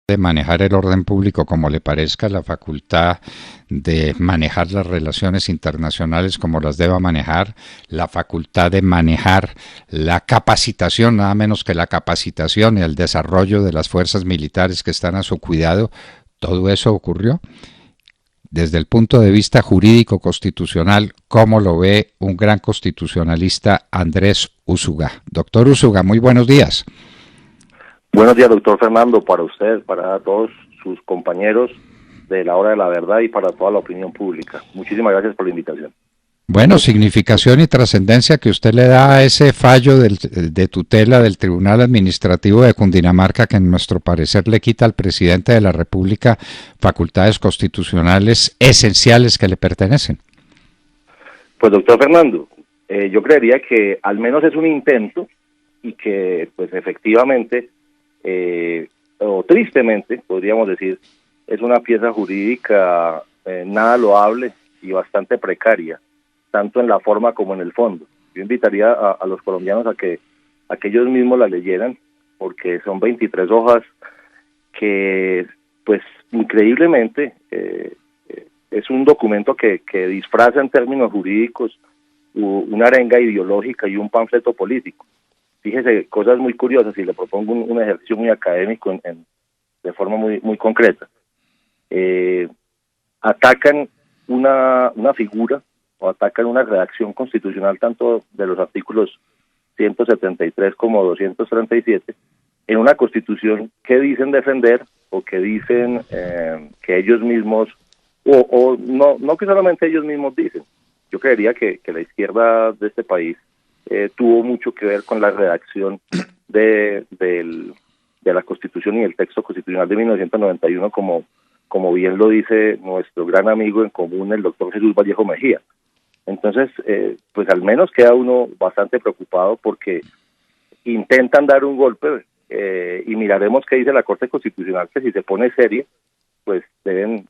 de manejar el orden público como le parezca, la facultad de manejar las relaciones internacionales como las deba manejar, la facultad de manejar la capacitación, nada menos que la capacitación y el desarrollo de las fuerzas militares que están a su cuidado. Todo eso ocurrió. Desde el punto de vista jurídico constitucional, ¿cómo lo ve un gran constitucionalista, Andrés Úsuga? Doctor Úsuga, muy buenos días. Buenos días, doctor Fernando, para usted, para todos sus compañeros de la Hora de la Verdad y para toda la opinión pública. Muchísimas gracias por la invitación. Bueno, significación y trascendencia que usted le da a ese fallo de tutela del Tribunal Administrativo de Cundinamarca, que en nuestro parecer le quita al presidente de la República facultades constitucionales esenciales que le pertenecen. Pues, doctor Fernando, yo creería que al menos es un intento y que, pues, efectivamente, o tristemente, podríamos decir, es una pieza jurídica nada loable y bastante precaria, tanto en la forma como en el fondo. Yo invitaría a los colombianos a que ellos mismos la leyeran, porque son 23 hojas que, pues, increíblemente, es un documento que disfraza en términos jurídicos una arenga ideológica y un panfleto político. Fíjese, cosas muy curiosas, y le propongo un ejercicio muy académico de forma muy concreta. Atacan una figura o atacan una redacción constitucional tanto de los artículos 173 como 237 en una constitución que dicen defender o que dicen que ellos mismos, o no que solamente ellos mismos dicen. Yo creería que la izquierda de este país tuvo mucho que ver con la redacción de la Constitución y el texto constitucional de 1991, como bien lo dice nuestro gran amigo en común, el doctor Jesús Vallejo Mejía. Entonces, pues al menos queda uno bastante preocupado porque intentan dar un golpe y miraremos qué dice la Corte Constitucional, que si se pone seria, pues deben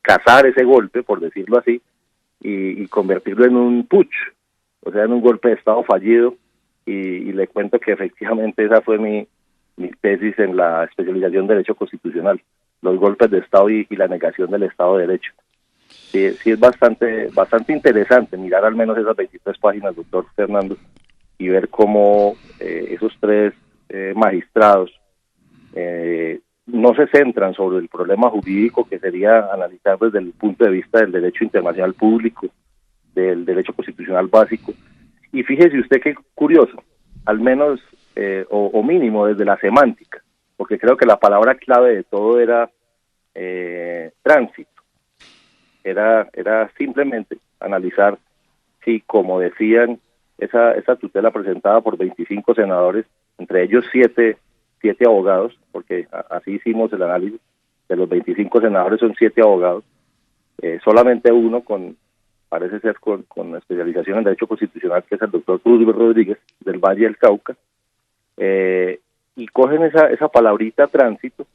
cazar ese golpe, por decirlo así, y convertirlo en un putsch, o sea, en un golpe de Estado fallido, y le cuento que efectivamente esa fue mi tesis en la especialización de Derecho Constitucional, los golpes de Estado y la negación del Estado de Derecho. Sí, es bastante interesante mirar al menos esas 23 páginas, doctor Fernando, y ver cómo esos tres magistrados no se centran sobre el problema jurídico, que sería analizar desde el punto de vista del derecho internacional público, del derecho constitucional básico. Y fíjese usted qué curioso, al menos o mínimo desde la semántica, porque creo que la palabra clave de todo era tránsito. Era simplemente analizar si, como decían, esa tutela presentada por 25 senadores, entre ellos 7 abogados, porque así hicimos el análisis, de los 25 senadores son 7 abogados, solamente uno parece ser con especialización en Derecho Constitucional, que es el doctor Cruz Rodríguez, del Valle del Cauca, y cogen esa palabrita tránsito,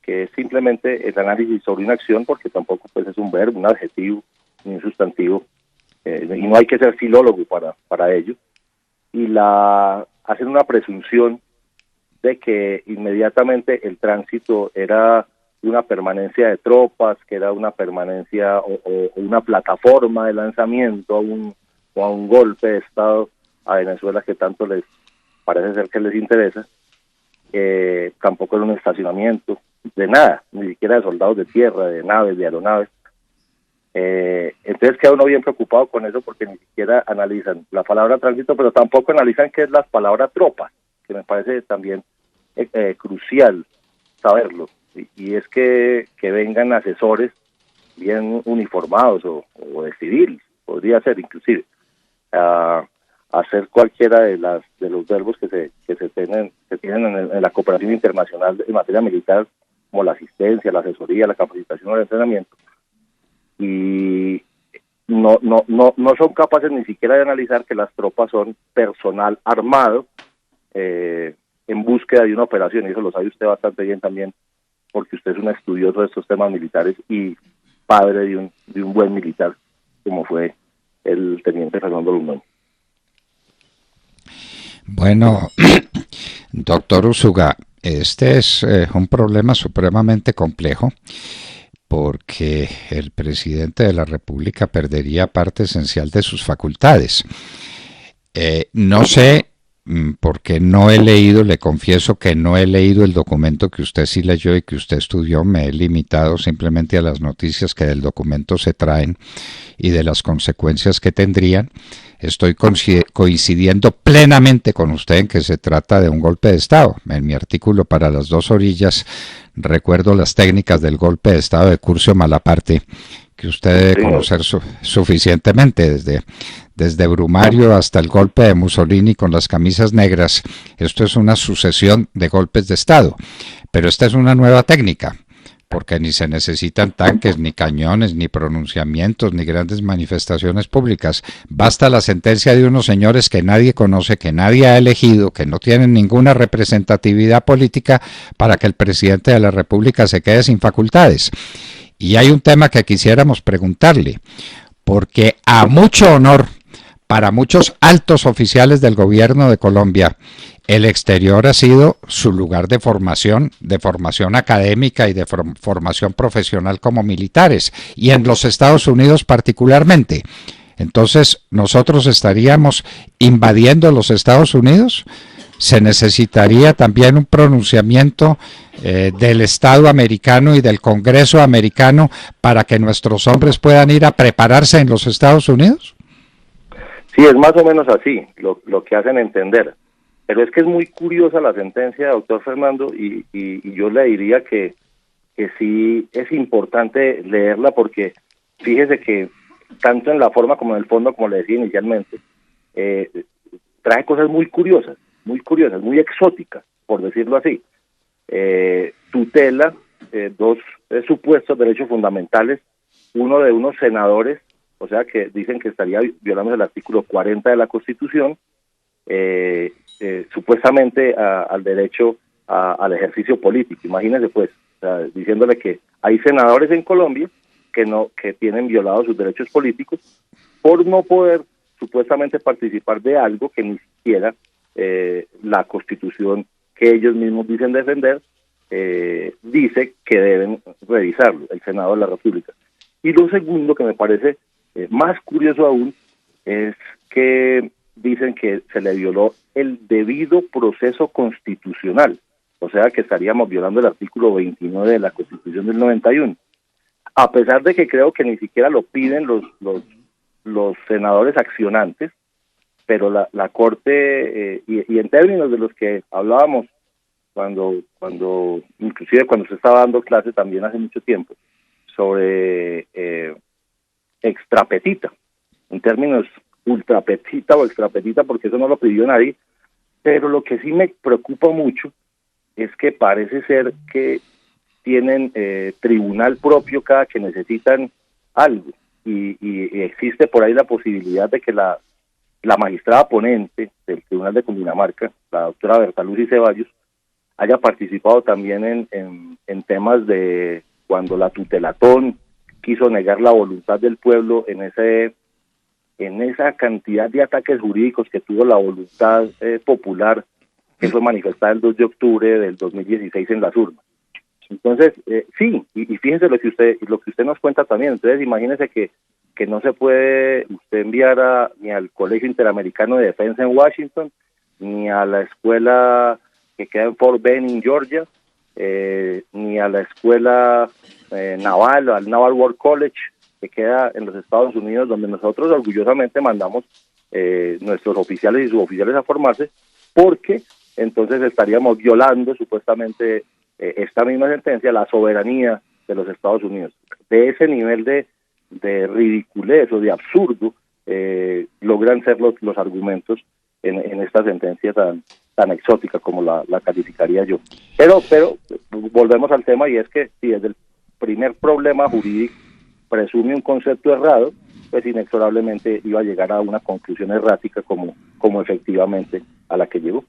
que es simplemente el análisis sobre una acción, porque tampoco pues es un verbo, un adjetivo, ni un sustantivo, y no hay que ser filólogo para ello, y hacen una presunción de que inmediatamente el tránsito era una permanencia de tropas, que era una permanencia o una plataforma de lanzamiento a un golpe de Estado a Venezuela que tanto les parece ser que les interesa. Tampoco era un estacionamiento de nada, ni siquiera de soldados de tierra, de naves, de aeronaves. Entonces queda uno bien preocupado con eso, porque ni siquiera analizan la palabra tránsito, pero tampoco analizan qué es la palabra tropa, que me parece también crucial saberlo, y es que vengan asesores bien uniformados o de civil, podría ser inclusive, a hacer cualquiera de los verbos que se tienen en la cooperación internacional en materia militar, como la asistencia, la asesoría, la capacitación o el entrenamiento, y no son capaces ni siquiera de analizar que las tropas son personal armado en búsqueda de una operación, y eso lo sabe usted bastante bien también, porque usted es un estudioso de estos temas militares y padre de un buen militar, como fue el teniente Fernando Lundón. Bueno, doctor Úsuga, Este es un problema supremamente complejo porque el presidente de la República perdería parte esencial de sus facultades. No sé, porque no he leído, le confieso que no he leído el documento que usted sí leyó y que usted estudió, me he limitado simplemente a las noticias que del documento se traen y de las consecuencias que tendrían. Estoy coincidiendo plenamente con usted en que se trata de un golpe de Estado. En mi artículo para las dos orillas recuerdo las técnicas del golpe de Estado de Curcio Malaparte, que usted debe conocer suficientemente, desde Brumario hasta el golpe de Mussolini con las camisas negras. Esto es una sucesión de golpes de Estado, pero esta es una nueva técnica, porque ni se necesitan tanques, ni cañones, ni pronunciamientos, ni grandes manifestaciones públicas. Basta la sentencia de unos señores que nadie conoce, que nadie ha elegido, que no tienen ninguna representatividad política para que el presidente de la República se quede sin facultades. Y hay un tema que quisiéramos preguntarle, porque a mucho honor para muchos altos oficiales del gobierno de Colombia, el exterior ha sido su lugar de formación académica y de formación profesional como militares, y en los Estados Unidos particularmente. Entonces, ¿nosotros estaríamos invadiendo los Estados Unidos? ¿Se necesitaría también un pronunciamiento del Estado americano y del Congreso americano para que nuestros hombres puedan ir a prepararse en los Estados Unidos? Sí, es más o menos así lo que hacen entender. Pero es que es muy curiosa la sentencia, doctor Fernando, y yo le diría que sí es importante leerla, porque fíjese que tanto en la forma como en el fondo, como le decía inicialmente, trae cosas muy curiosas, muy exóticas, por decirlo así. Tutela dos supuestos derechos fundamentales, uno de unos senadores, o sea que dicen que estaría violando el artículo 40 de la Constitución, supuestamente al derecho al ejercicio político. Imagínense pues, o sea, diciéndole que hay senadores en Colombia que tienen violados sus derechos políticos por no poder supuestamente participar de algo que ni siquiera la Constitución que ellos mismos dicen defender dice que deben revisarlo, el Senado de la República. Y lo segundo que me parece más curioso aún es que dicen que se le violó el debido proceso constitucional, o sea que estaríamos violando el artículo 29 de la Constitución del 91, a pesar de que creo que ni siquiera lo piden los senadores accionantes, pero la Corte, y en términos de los que hablábamos inclusive cuando se estaba dando clase también hace mucho tiempo, sobre extrapetita, en términos ultrapetita o extrapetita, porque eso no lo pidió nadie, pero lo que sí me preocupa mucho es que parece ser que tienen tribunal propio cada que necesitan algo, y existe por ahí la posibilidad de que la magistrada ponente del Tribunal de Cundinamarca, la doctora Bertalucy Ceballos, haya participado también en temas de cuando la tutelatón quiso negar la voluntad del pueblo en esa cantidad de ataques jurídicos que tuvo la voluntad popular, que fue manifestada el 2 de octubre del 2016 en las urnas. Entonces, sí, y fíjense lo que usted nos cuenta también. Entonces, imagínese que no se puede usted enviar ni al Colegio Interamericano de Defensa en Washington, ni a la escuela que queda en Fort Benning, Georgia, ni a la escuela naval, al Naval War College, que queda en los Estados Unidos, donde nosotros orgullosamente mandamos nuestros oficiales y suboficiales a formarse, porque entonces estaríamos violando supuestamente esta misma sentencia, la soberanía de los Estados Unidos. De ese nivel de ridiculez o de absurdo logran ser los argumentos en esta sentencia tan exótica como la calificaría yo. Pero volvemos al tema, y es que si desde el primer problema jurídico presume un concepto errado, pues inexorablemente iba a llegar a una conclusión errática como efectivamente a la que llegó.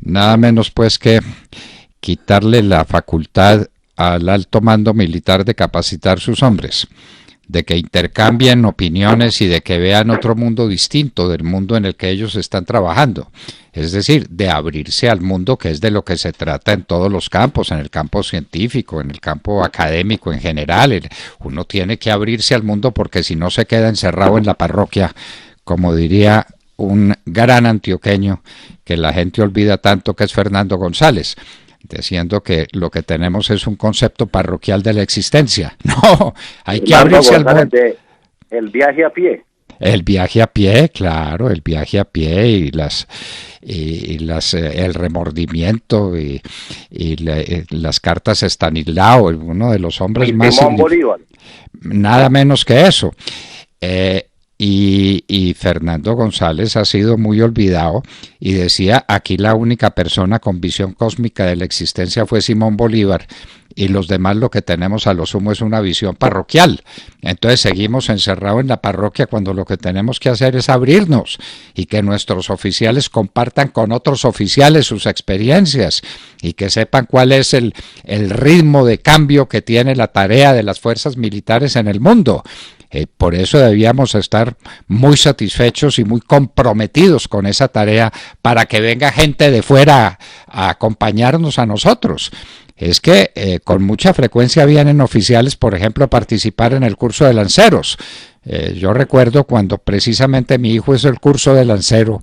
Nada menos pues que quitarle la facultad al alto mando militar de capacitar sus hombres. de que intercambien opiniones y de que vean otro mundo distinto del mundo en el que ellos están trabajando. Es decir, de abrirse al mundo, que es de lo que se trata en todos los campos, en el campo científico, en el campo académico en general. Uno tiene que abrirse al mundo porque si no se queda encerrado en la parroquia, como diría un gran antioqueño que la gente olvida tanto, que es Fernando González, diciendo que lo que tenemos es un concepto parroquial de la existencia. No, hay que abrirse al mundo. El viaje a pie. El viaje a pie, claro, el viaje a pie y el remordimiento y las cartas a Estanislao, uno de los hombres más... Simón Bolívar. Nada menos que eso. Y Fernando González ha sido muy olvidado y decía, aquí la única persona con visión cósmica de la existencia fue Simón Bolívar y los demás lo que tenemos a lo sumo es una visión parroquial. Entonces seguimos encerrados en la parroquia cuando lo que tenemos que hacer es abrirnos y que nuestros oficiales compartan con otros oficiales sus experiencias y que sepan cuál es el ritmo de cambio que tiene la tarea de las fuerzas militares en el mundo. Por eso debíamos estar muy satisfechos y muy comprometidos con esa tarea para que venga gente de fuera a acompañarnos a nosotros. Es que con mucha frecuencia vienen oficiales, por ejemplo, a participar en el curso de lanceros. Yo recuerdo cuando precisamente mi hijo hizo el curso de lancero,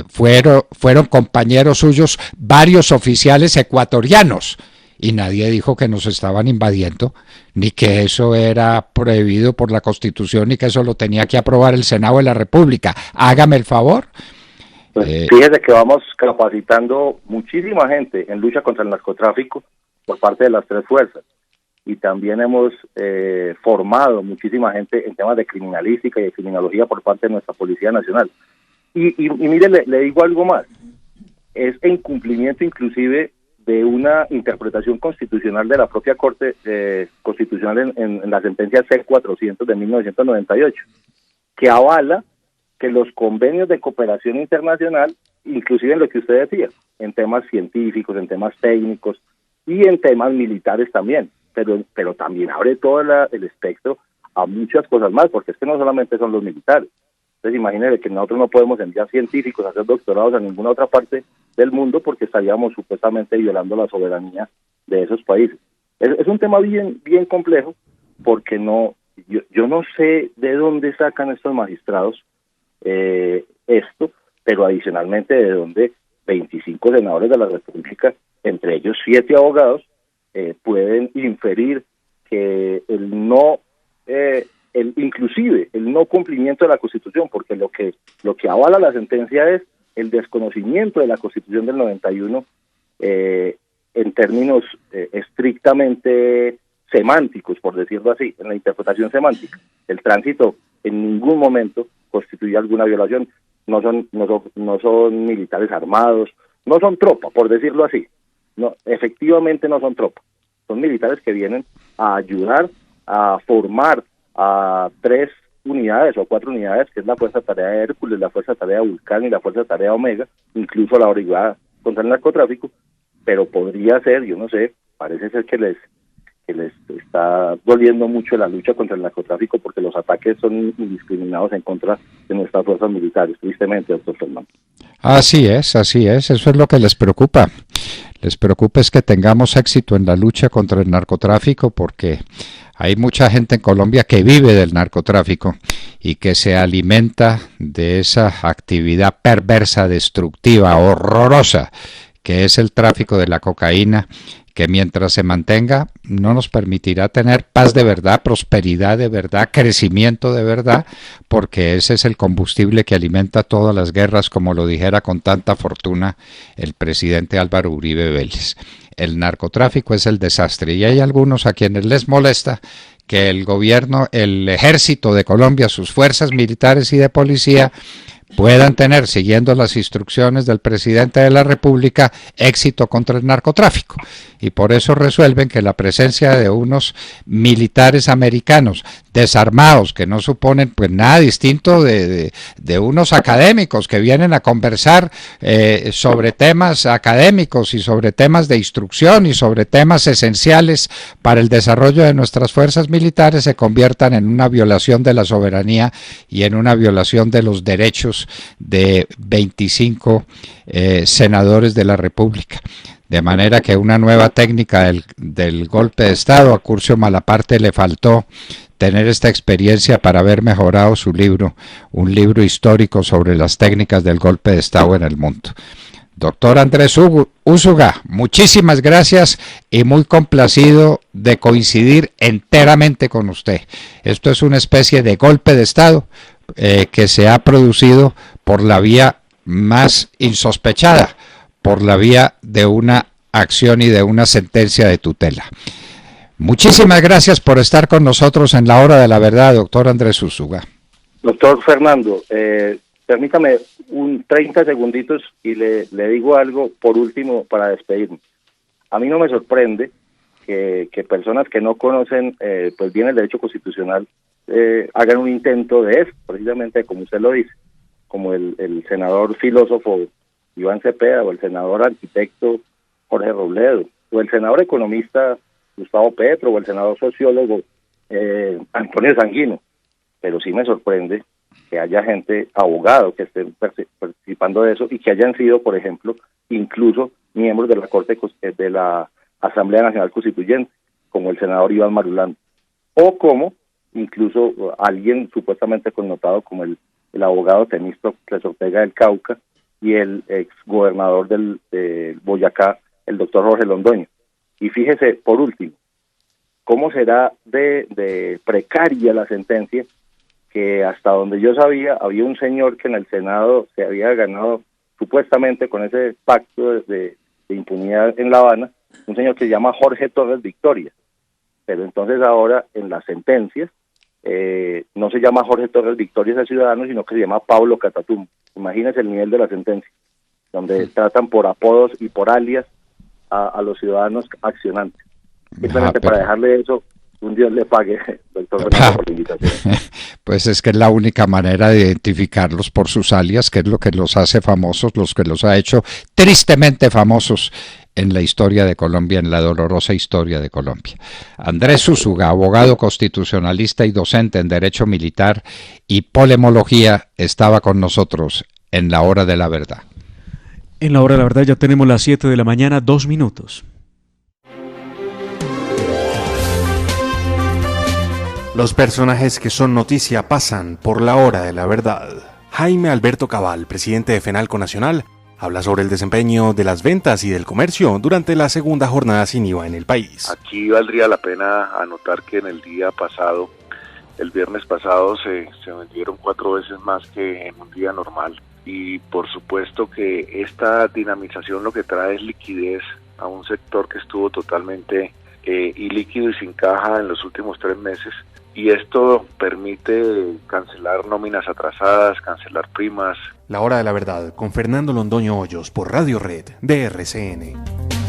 fueron compañeros suyos varios oficiales ecuatorianos. Y nadie dijo que nos estaban invadiendo, ni que eso era prohibido por la Constitución, ni que eso lo tenía que aprobar el Senado de la República. Hágame el favor. Pues fíjese que vamos capacitando muchísima gente en lucha contra el narcotráfico por parte de las tres fuerzas. Y también hemos formado muchísima gente en temas de criminalística y de criminología por parte de nuestra Policía Nacional. Y mire, le digo algo más. Es en cumplimiento inclusive de una interpretación constitucional de la propia Corte Constitucional en la sentencia C-400 de 1998, que avala que los convenios de cooperación internacional, inclusive en lo que usted decía, en temas científicos, en temas técnicos y en temas militares también, pero también abre todo el espectro a muchas cosas más, porque es que no solamente son los militares. Entonces imagínense que nosotros no podemos enviar científicos a hacer doctorados a ninguna otra parte del mundo porque estaríamos supuestamente violando la soberanía de esos países. Es un tema bien complejo porque yo no sé de dónde sacan estos magistrados esto, pero adicionalmente de dónde 25 senadores de la República, entre ellos 7 abogados, pueden inferir que inclusive el no cumplimiento de la Constitución, porque lo que avala la sentencia es el desconocimiento de la Constitución del 91 en términos estrictamente semánticos, por decirlo así, en la interpretación semántica. El tránsito en ningún momento constituye alguna violación, no son militares armados, no son tropa, por decirlo así. No, efectivamente no son tropa, son militares que vienen a ayudar a formar a 3 unidades o 4 unidades, que es la Fuerza Tarea de Hércules, la Fuerza Tarea de Vulcán y la Fuerza Tarea Omega, incluso la Brigada contra el Narcotráfico, pero podría ser, yo no sé, parece ser que les está doliendo mucho la lucha contra el narcotráfico porque los ataques son indiscriminados en contra de nuestras fuerzas militares, tristemente, doctor Fernando. Así es, eso es lo que les preocupa. Les preocupa es que tengamos éxito en la lucha contra el narcotráfico porque hay mucha gente en Colombia que vive del narcotráfico y que se alimenta de esa actividad perversa, destructiva, horrorosa, que es el tráfico de la cocaína, que mientras se mantenga no nos permitirá tener paz de verdad, prosperidad de verdad, crecimiento de verdad, porque ese es el combustible que alimenta todas las guerras, como lo dijera con tanta fortuna el presidente Álvaro Uribe Vélez. El narcotráfico es el desastre y hay algunos a quienes les molesta que el gobierno, el ejército de Colombia, sus fuerzas militares y de policía puedan tener, siguiendo las instrucciones del presidente de la República, éxito contra el narcotráfico. Y por eso resuelven que la presencia de unos militares americanos desarmados, que no suponen pues nada distinto de unos académicos que vienen a conversar sobre temas académicos y sobre temas de instrucción y sobre temas esenciales para el desarrollo de nuestras fuerzas militares, se conviertan en una violación de la soberanía y en una violación de los derechos de 25 senadores de la República. De manera que una nueva técnica del golpe de Estado, a Curcio Malaparte le faltó tener esta experiencia para haber mejorado su libro, un libro histórico sobre las técnicas del golpe de Estado en el mundo. Doctor Andrés Úsuga, muchísimas gracias y muy complacido de coincidir enteramente con usted. Esto es una especie de golpe de Estado que se ha producido por la vía más insospechada, por la vía de una acción y de una sentencia de tutela. Muchísimas gracias por estar con nosotros en la hora de la verdad, doctor Andrés Úsuga. Doctor Fernando, permítame 30 segunditos y le digo algo por último para despedirme. A mí no me sorprende que personas que no conocen pues bien el derecho constitucional hagan un intento de eso, precisamente como usted lo dice, como el senador filósofo Iván Cepeda, o el senador arquitecto Jorge Robledo, o el senador economista Gustavo Petro, o el senador sociólogo Antonio Sanguino. Pero sí me sorprende que haya gente, abogado, que estén participando de eso y que hayan sido, por ejemplo, incluso miembros de la Corte de la Asamblea Nacional Constituyente, como el senador Iván Marulanda, o como incluso alguien supuestamente connotado como el abogado Temístocles Ortega del Cauca y el exgobernador de Boyacá, el doctor Jorge Londoño. Y fíjese, por último, cómo será de precaria la sentencia, que hasta donde yo sabía, había un señor que en el Senado se había ganado supuestamente con ese pacto de impunidad en La Habana, un señor que se llama Jorge Torres Victoria. Pero entonces ahora en las sentencias no se llama Jorge Torres Victoria ese ciudadano, sino que se llama Pablo Catatumbo. Imagínese el nivel de la sentencia, donde tratan por apodos y por alias a los ciudadanos accionantes. Simplemente para dejarle eso, un Dios le pague, doctor Fernando, por la invitación. Pues es que es la única manera de identificarlos por sus alias, que es lo que los hace famosos, los que los ha hecho tristemente famosos en la historia de Colombia, en la dolorosa historia de Colombia. Andrés Úsuga, abogado constitucionalista y docente en Derecho Militar y Polemología, estaba con nosotros en la hora de la verdad. En la hora de la verdad ya tenemos las 7 de la mañana, 2 minutos. Los personajes que son noticia pasan por la hora de la verdad. Jaime Alberto Cabal, presidente de FENALCO Nacional, habla sobre el desempeño de las ventas y del comercio durante la segunda jornada sin IVA en el país. Aquí valdría la pena anotar que en el día pasado, el viernes pasado, se vendieron 4 veces más que en un día normal. Y por supuesto que esta dinamización lo que trae es liquidez a un sector que estuvo totalmente ilíquido y sin caja en los últimos 3 meses. Y esto permite cancelar nóminas atrasadas, cancelar primas. La hora de la verdad con Fernando Londoño Hoyos por Radio Red de RCN.